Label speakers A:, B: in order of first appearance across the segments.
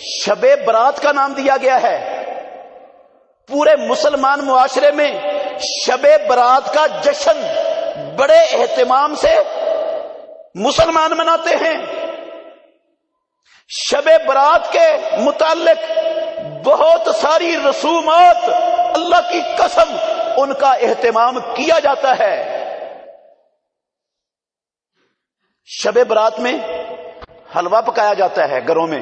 A: شب برات کا نام دیا گیا ہے۔ پورے مسلمان معاشرے میں شب برات کا جشن بڑے اہتمام سے مسلمان مناتے ہیں۔ شب برات کے متعلق بہت ساری رسومات، اللہ کی قسم ان کا اہتمام کیا جاتا ہے۔ شب برات میں حلوہ پکایا جاتا ہے گھروں میں،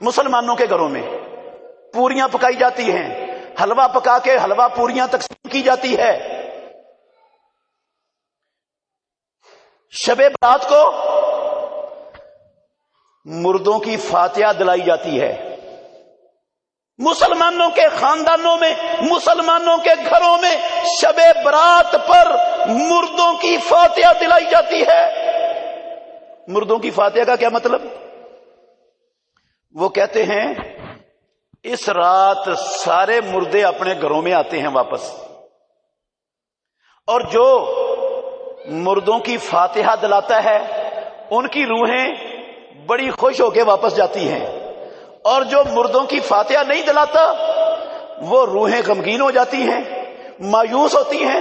A: مسلمانوں کے گھروں میں پوریاں پکائی جاتی ہیں، حلوہ پکا کے حلوہ پوریاں تقسیم کی جاتی ہے۔ شب برات کو مردوں کی فاتحہ دلائی جاتی ہے۔ مسلمانوں کے خاندانوں میں، مسلمانوں کے گھروں میں شب برات پر مردوں کی فاتحہ دلائی جاتی ہے۔ مردوں کی فاتحہ کا کیا مطلب؟ وہ کہتے ہیں اس رات سارے مردے اپنے گھروں میں آتے ہیں واپس، اور جو مردوں کی فاتحہ دلاتا ہے ان کی روحیں بڑی خوش ہو کے واپس جاتی ہیں، اور جو مردوں کی فاتحہ نہیں دلاتا وہ روحیں غمگین ہو جاتی ہیں، مایوس ہوتی ہیں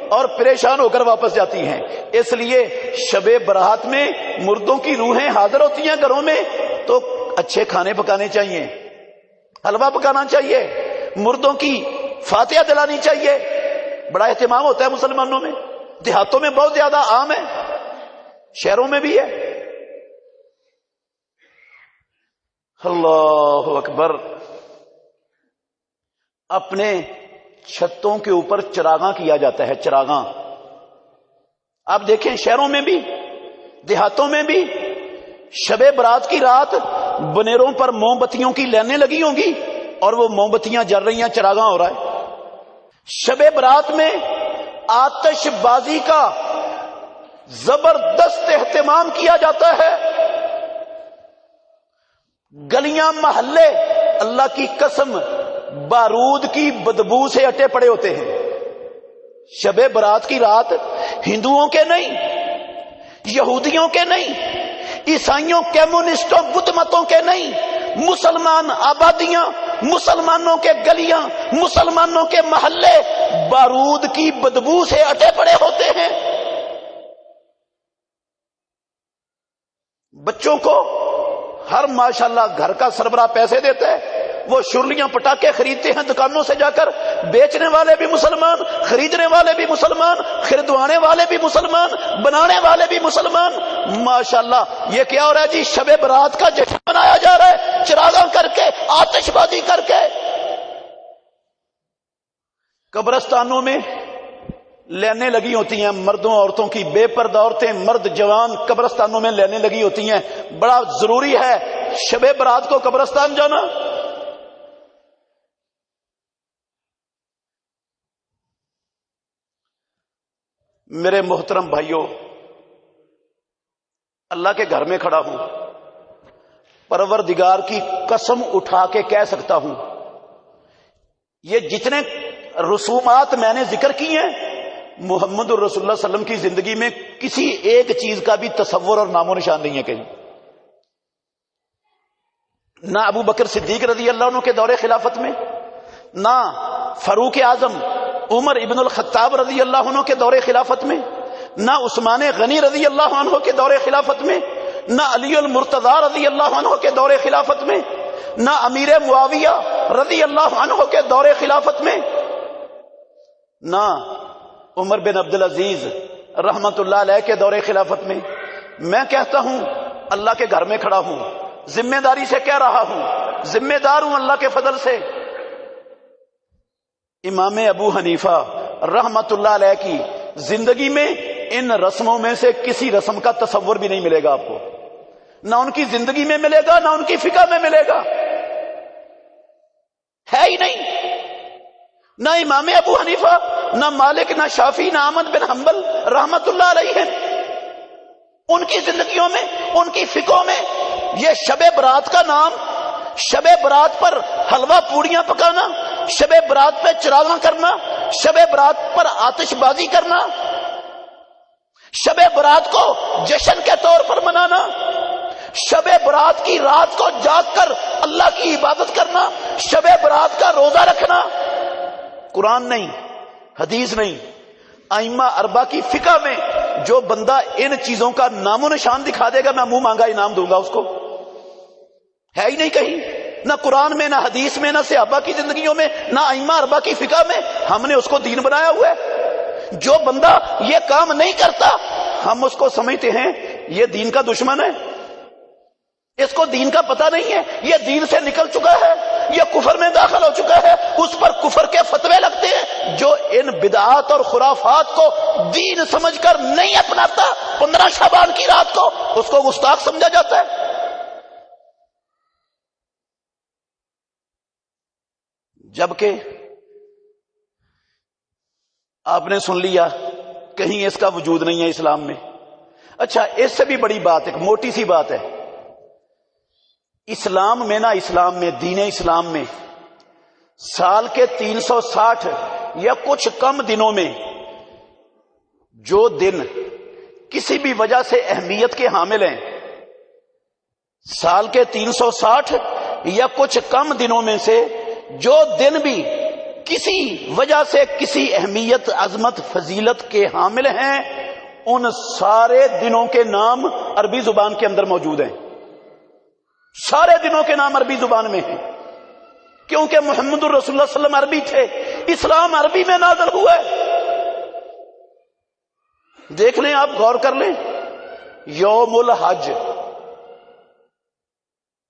A: اور پریشان ہو کر واپس جاتی ہیں۔ اس لیے شب برات میں مردوں کی روحیں حاضر ہوتی ہیں گھروں میں تو اچھے کھانے پکانے چاہیے، حلوہ پکانا چاہیے، مردوں کی فاتحہ دلانی چاہیے۔ بڑا اہتمام ہوتا ہے مسلمانوں میں، دیہاتوں میں بہت زیادہ عام ہے، شہروں میں بھی ہے۔ اللہ اکبر۔ اپنے چھتوں کے اوپر چراغاں کیا جاتا ہے، چراغاں۔ آپ دیکھیں شہروں میں بھی دیہاتوں میں بھی شب برات کی رات بنیروں پر موم بتیوں کی لائنیں لگی ہوں گی اور وہ موم بتیاں جل رہی ہیں، چراغاں ہو رہا ہے۔ شب برات میں آتش بازی کا زبردست اہتمام کیا جاتا ہے۔ گلیاں محلے اللہ کی قسم بارود کی بدبو سے اٹے پڑے ہوتے ہیں۔ شب برات کی رات ہندوؤں کے نہیں، یہودیوں کے نہیں، عیسائیوں کمیونسٹوں بدھ متوں کے نہیں، مسلمان آبادیاں، مسلمانوں کے گلیاں، مسلمانوں کے محلے بارود کی بدبو سے اٹے پڑے ہوتے ہیں۔ بچوں کو ہر ماشاءاللہ گھر کا سربراہ پیسے دیتا ہے، وہ شرلیاں پٹاخے خریدتے ہیں دکانوں سے جا کر، بیچنے والے بھی مسلمان، خریدنے والے بھی مسلمان، خریدوانے والے بھی مسلمان، بنانے والے بھی مسلمان۔ ماشاءاللہ یہ کیا ہو رہا ہے جی؟ شب برات کا جشن منایا جا رہا ہے، چراغاں کر کے، آتش بازی کر کے۔ قبرستانوں میں لائنیں لگی ہوتی ہیں مردوں عورتوں کی، بے پردہ عورتیں، مرد جوان، قبرستانوں میں لائنیں لگی ہوتی ہیں۔ بڑا ضروری ہے شب برات کو قبرستان جانا۔ میرے محترم بھائیوں، اللہ کے گھر میں کھڑا ہوں، پروردگار کی قسم اٹھا کے کہہ سکتا ہوں یہ جتنے رسومات میں نے ذکر کی ہیں، محمد الرسول اللہ صلی اللہ علیہ وسلم کی زندگی میں کسی ایک چیز کا بھی تصور اور نام و نشان نہیں ہے کہیں۔ نہ ابو بکر صدیق رضی اللہ عنہ کے دور خلافت میں، نہ فاروق اعظم عمر ابن الخطاب رضی اللہ عنہ کے دور خلافت میں، نہ عثمان غنی رضی اللہ عنہ کے دور خلافت میں، نہ علی المرتضی رضی اللہ عنہ کے دور خلافت میں، نہ امیر معاویہ رضی اللہ عنہ کے دور خلافت میں، نہ عمر بن عبدالعزیز رحمت اللہ علیہ کے دور خلافت میں۔ میں کہتا ہوں اللہ کے گھر میں کھڑا ہوں، ذمہ داری سے کہہ رہا ہوں، ذمہ دار ہوں اللہ کے فضل سے۔ امام ابو حنیفہ رحمت اللہ علیہ کی زندگی میں ان رسموں میں سے کسی رسم کا تصور بھی نہیں ملے گا آپ کو، نہ ان کی زندگی میں ملے گا، نہ ان کی فقہ میں ملے گا، ہے ہی نہیں۔ نہ امام ابو حنیفہ، نہ مالک، نہ شافعی، نہ احمد بن حنبل رحمت اللہ علیہ، ان کی زندگیوں میں، ان کی فقہوں میں یہ شب برات کا نام، شب برات پر حلوہ پوڑیاں پکانا، شب برات پہ چراغاں کرنا، شب برات پر آتش بازی کرنا، شب برات کو جشن کے طور پر منانا، شب برات کی رات کو جاگ کر اللہ کی عبادت کرنا، شب برات کا روزہ رکھنا، قرآن نہیں، حدیث نہیں، ائمہ اربعہ کی فقہ میں جو بندہ ان چیزوں کا نام و نشان دکھا دے گا میں منہ مانگا انعام دوں گا اس کو، ہے ہی نہیں کہیں، نہ قرآن میں، نہ حدیث میں، نہ صحابہ کی زندگیوں میں، نہ ائمہ اربعہ کی فقہ میں۔ ہم نے اس کو دین بنایا ہوا ہے۔ جو بندہ یہ کام نہیں کرتا ہم اس کو سمجھتے ہیں یہ دین کا دشمن ہے، اس کو دین کا پتہ نہیں ہے، یہ دین سے نکل چکا ہے، یہ کفر میں داخل ہو چکا ہے، اس پر کفر کے فتوے لگتے ہیں۔ جو ان بدعات اور خرافات کو دین سمجھ کر نہیں اپناتا 15 شعبان کی رات کو اس کو گستاخ سمجھا جاتا ہے۔ جبکہ آپ نے سن لیا کہیں اس کا وجود نہیں ہے اسلام میں۔ اچھا، اس سے بھی بڑی بات، ایک موٹی سی بات ہے، اسلام میں، اسلام میں، دین اسلام میں سال کے 360 یا کچھ کم دنوں میں جو دن کسی بھی وجہ سے اہمیت کے حامل ہیں، سال کے 360 یا کچھ کم دنوں میں سے جو دن بھی کسی وجہ سے کسی اہمیت، عظمت، فضیلت کے حامل ہیں، ان سارے دنوں کے نام عربی زبان کے اندر موجود ہیں۔ سارے دنوں کے نام عربی زبان میں ہیں، کیونکہ محمد الرسول اللہ صلی اللہ علیہ وسلم عربی تھے، اسلام عربی میں نازل ہوا ہے۔ دیکھ لیں، آپ غور کر لیں، یوم الحج،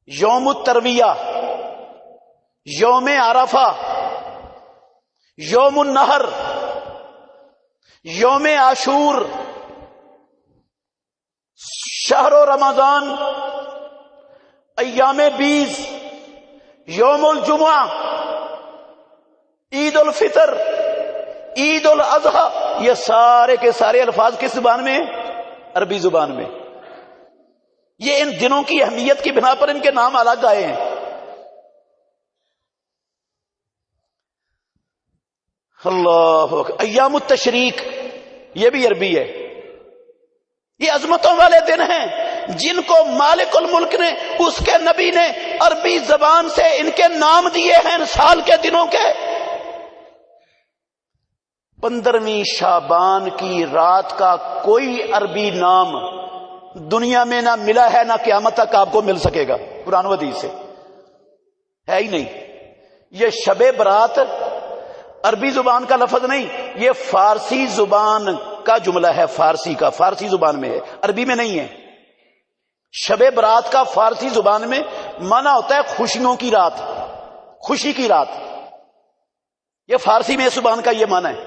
A: یوم الترویہ، یوم عرفہ، یوم النحر، یوم عاشور، شہر رمضان، ایام بیس، یوم الجمعہ، عید الفطر، عید الاضحیٰ، یہ سارے کے سارے الفاظ کس زبان میں ہیں؟ عربی زبان میں۔ یہ ان دنوں کی اہمیت کی بنا پر ان کے نام الگ آئے ہیں۔ اللہ اکبر۔ ایام التشریق یہ بھی عربی ہے۔ یہ عظمتوں والے دن ہیں جن کو مالک الملک نے، اس کے نبی نے عربی زبان سے ان کے نام دیے ہیں سال کے دنوں کے۔ 15ویں شعبان کی رات کا کوئی عربی نام دنیا میں نہ ملا ہے، نہ قیامت تک آپ کو مل سکے گا، قرآن و حدیث سے ہے ہی نہیں۔ یہ شب برات عربی زبان کا لفظ نہیں، یہ فارسی زبان کا جملہ ہے، فارسی کا، فارسی زبان میں ہے، عربی میں نہیں ہے۔ شب برات کا فارسی زبان میں معنی ہوتا ہے خوشیوں کی رات، خوشی کی رات۔ یہ فارسی میں اس زبان کا یہ معنی ہے،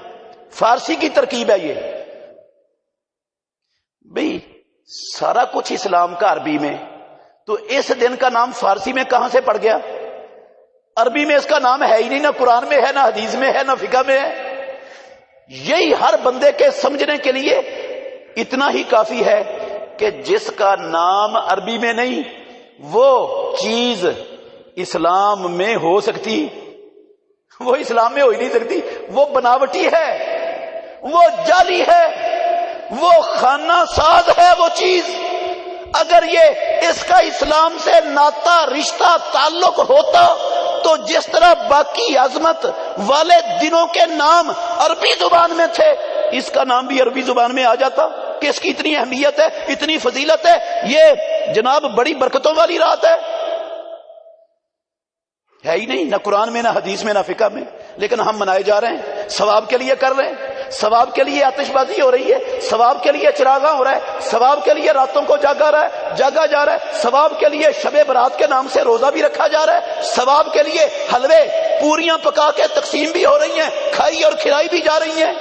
A: فارسی کی ترکیب ہے۔ یہ بھئی سارا کچھ اسلام کا عربی میں، تو اس دن کا نام فارسی میں کہاں سے پڑ گیا؟ عربی میں اس کا نام ہے ہی نہیں، نہ قرآن میں ہے، نہ حدیث میں ہے، نہ فقہ میں ہے۔ یہی ہر بندے کے سمجھنے کے لیے اتنا ہی کافی ہے کہ جس کا نام عربی میں نہیں وہ چیز اسلام میں ہو سکتی، وہ اسلام میں ہو ہی نہیں سکتی، وہ بناوٹی ہے، وہ جعلی ہے، وہ خانہ ساز ہے وہ چیز۔ اگر یہ اس کا اسلام سے ناتا، رشتہ، تعلق ہوتا تو جس طرح باقی عظمت والے دنوں کے نام عربی زبان میں تھے، اس کا نام بھی عربی زبان میں آ جاتا کہ اس کی اتنی اہمیت ہے، اتنی فضیلت ہے، یہ جناب بڑی برکتوں والی رات ہے ہی نہیں، نہ قرآن میں، نہ حدیث میں، نہ فقہ میں۔ لیکن ہم منائے جا رہے ہیں، ثواب کے لیے کر رہے ہیں، ثواب کے لیے آتش بازی ہو رہی ہے، ثواب کے لیے چراغاں ہو رہا ہے، ثواب کے لیے راتوں کو جاگا جا رہا ہے، ثواب کے لیے شب برات کے نام سے روزہ بھی رکھا جا رہا ہے، ثواب کے لیے حلوے پوریاں پکا کے تقسیم بھی ہو رہی ہیں، کھائی اور کھلائی بھی جا رہی ہیں۔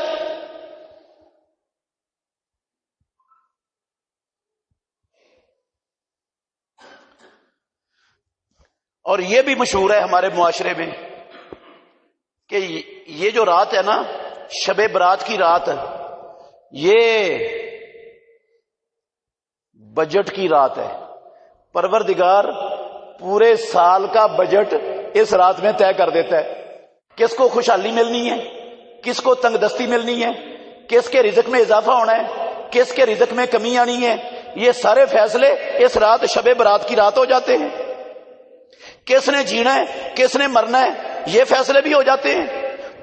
A: اور یہ بھی مشہور ہے ہمارے معاشرے میں کہ یہ جو رات ہے نا، شب برات کی رات، یہ بجٹ کی رات ہے۔ پروردگار پورے سال کا بجٹ اس رات میں طے کر دیتا ہے، کس کو خوشحالی ملنی ہے، کس کو تنگ دستی ملنی ہے، کس کے رزق میں اضافہ ہونا ہے، کس کے رزق میں کمی آنی ہے، یہ سارے فیصلے اس رات شب برات کی رات ہو جاتے ہیں. کس نے جینا ہے کس نے مرنا ہے یہ فیصلے بھی ہو جاتے ہیں.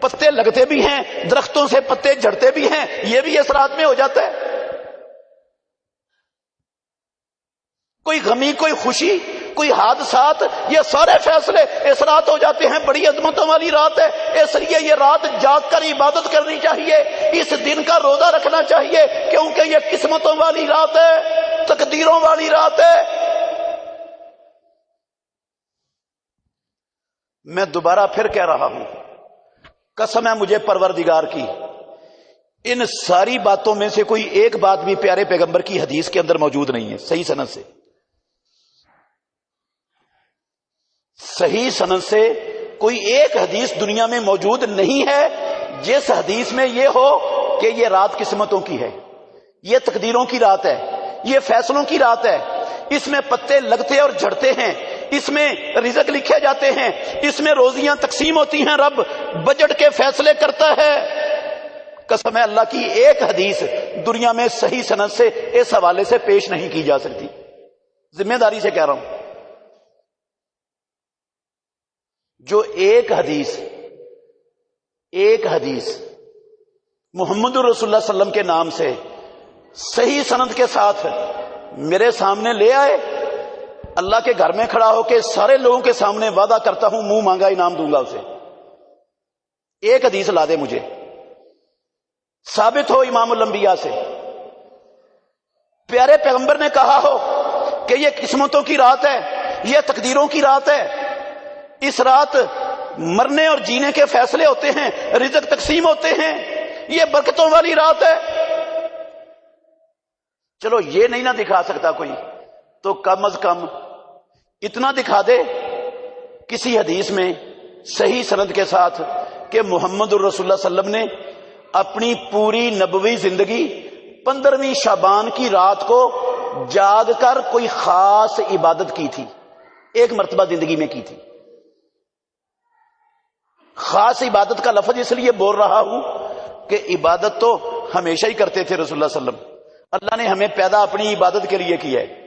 A: پتے لگتے بھی ہیں, درختوں سے پتے جھڑتے بھی ہیں, یہ بھی اس رات میں ہو جاتا ہے. کوئی غمی کوئی خوشی کوئی حادثات, یہ سارے فیصلے اس رات ہو جاتے ہیں. بڑی عظمتوں والی رات ہے, اس لیے یہ رات جاگ کر عبادت کرنی چاہیے, اس دن کا روزہ رکھنا چاہیے, کیونکہ یہ قسمتوں والی رات ہے, تقدیروں والی رات ہے. میں دوبارہ پھر کہہ رہا ہوں, قسم ہے مجھے پروردگار کی, ان ساری باتوں میں سے کوئی ایک بات بھی پیارے پیغمبر کی حدیث کے اندر موجود نہیں ہے صحیح سند سے. صحیح سند سے کوئی ایک حدیث دنیا میں موجود نہیں ہے جس حدیث میں یہ ہو کہ یہ رات قسمتوں کی ہے, یہ تقدیروں کی رات ہے, یہ فیصلوں کی رات ہے. اس میں پتے لگتے اور جھڑتے ہیں, اس میں رزق لکھے جاتے ہیں, اس میں روزیاں تقسیم ہوتی ہیں, رب بجٹ کے فیصلے کرتا ہے. قسم ہے اللہ کی, ایک حدیث دنیا میں صحیح سند سے اس حوالے سے پیش نہیں کی جا سکتی. ذمہ داری سے کہہ رہا ہوں, جو ایک حدیث محمد رسول اللہ صلی اللہ علیہ وسلم کے نام سے صحیح سند کے ساتھ میرے سامنے لے آئے, اللہ کے گھر میں کھڑا ہو کے سارے لوگوں کے سامنے وعدہ کرتا ہوں منہ مانگا انعام دوں گا اسے. ایک حدیث لا دے مجھے, ثابت ہو امام الانبیاء سے, پیارے پیغمبر نے کہا ہو کہ یہ قسمتوں کی رات ہے, یہ تقدیروں کی رات ہے, اس رات مرنے اور جینے کے فیصلے ہوتے ہیں, رزق تقسیم ہوتے ہیں, یہ برکتوں والی رات ہے. چلو یہ نہیں نہ دکھا سکتا کوئی, تو کم از کم اتنا دکھا دے کسی حدیث میں صحیح سند کے ساتھ کہ محمد الرسول اللہ صلی اللہ علیہ وسلم نے اپنی پوری نبوی زندگی 15ویں شعبان کی رات کو جاگ کر کوئی خاص عبادت کی تھی, ایک مرتبہ زندگی میں کی تھی. خاص عبادت کا لفظ اس لیے بول رہا ہوں کہ عبادت تو ہمیشہ ہی کرتے تھے رسول اللہ صلی اللہ علیہ وسلم. اللہ نے ہمیں پیدا اپنی عبادت کے لیے کیا ہے,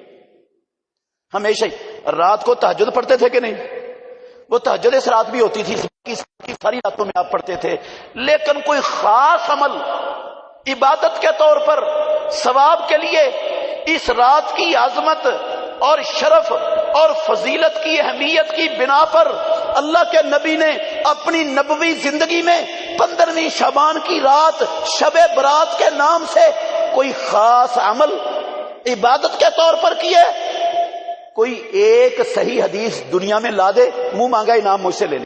A: ہمیشہ ہی. رات کو تہجد پڑھتے تھے کہ نہیں؟ وہ تہجد اس رات بھی ہوتی تھی, ساری راتوں میں آپ پڑھتے تھے, لیکن کوئی خاص عمل عبادت کے طور پر ثواب کے لیے اس رات کی عظمت اور شرف اور فضیلت کی اہمیت کی بنا پر اللہ کے نبی نے اپنی نبوی زندگی میں 15ویں شعبان کی رات شب برات کے نام سے کوئی خاص عمل عبادت کے طور پر کیے. کوئی ایک صحیح حدیث دنیا میں لا دے, منہ مانگا انعام مجھ سے لے لے.